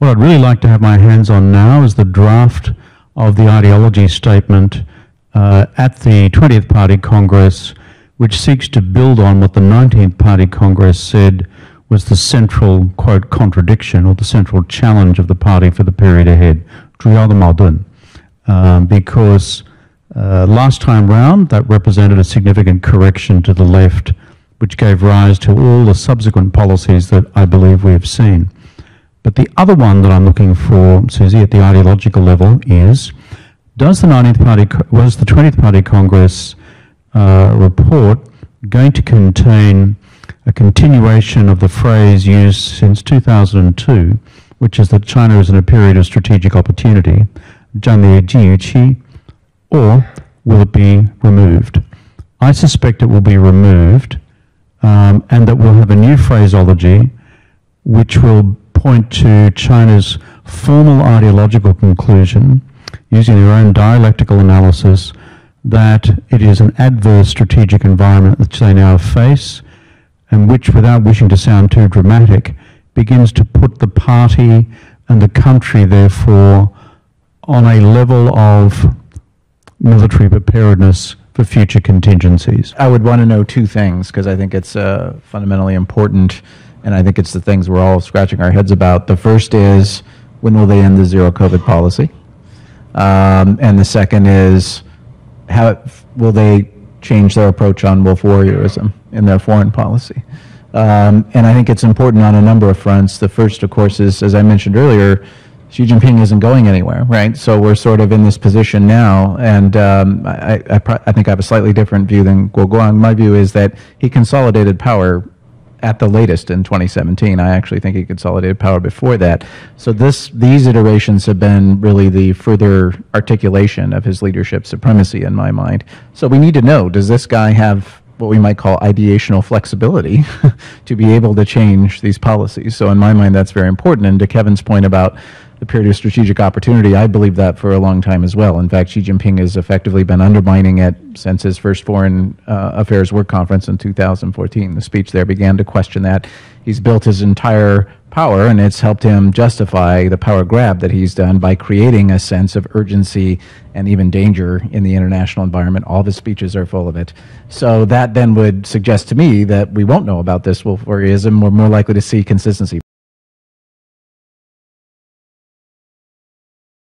What I'd really like to have my hands on now is the draft of the ideology statement at the 20th Party Congress, which seeks to build on what the 19th Party Congress said was the central, quote, contradiction or the central challenge of the party for the period ahead, 主要的矛盾, because last time round that represented a significant correction to the left, which gave rise to all the subsequent policies that I believe we have seen. But the other one that I'm looking for, Susie, at the ideological level is, was the 20th Party Congress report going to contain a continuation of the phrase used since 2002, which is that China is in a period of strategic opportunity, 战略机遇期, or will it be removed? I suspect it will be removed, and that we'll have a new phraseology which will point to China's formal ideological conclusion, using their own dialectical analysis, that it is an adverse strategic environment which they now face, and which, without wishing to sound too dramatic, begins to put the party and the country, therefore, on a level of military preparedness for future contingencies. I would want to know two things, because I think it's fundamentally important, and I think it's the things we're all scratching our heads about. The first is, when will they end the zero COVID policy? And the second is, how will they change their approach on wolf warriorism in their foreign policy? And I think it's important on a number of fronts. The first, of course, is, as I mentioned earlier, Xi Jinping isn't going anywhere, right? So we're sort of in this position now, and I think I have a slightly different view than Guo Guang. My view is that he consolidated power at the latest in 2017. I actually think he consolidated power before that. So these iterations have been really the further articulation of his leadership supremacy in my mind. So we need to know, does this guy have what we might call ideational flexibility to be able to change these policies? So in my mind, that's very important. And to Kevin's point about the period of strategic opportunity, I believe that for a long time as well. In fact, Xi Jinping has effectively been undermining it since his first Foreign Affairs Work Conference in 2014. The speech there began to question that. He's built his entire power, and it's helped him justify the power grab that he's done by creating a sense of urgency and even danger in the international environment. All of his speeches are full of it. So that then would suggest to me that we won't know about this wolf warriorism. We're more likely to see consistency.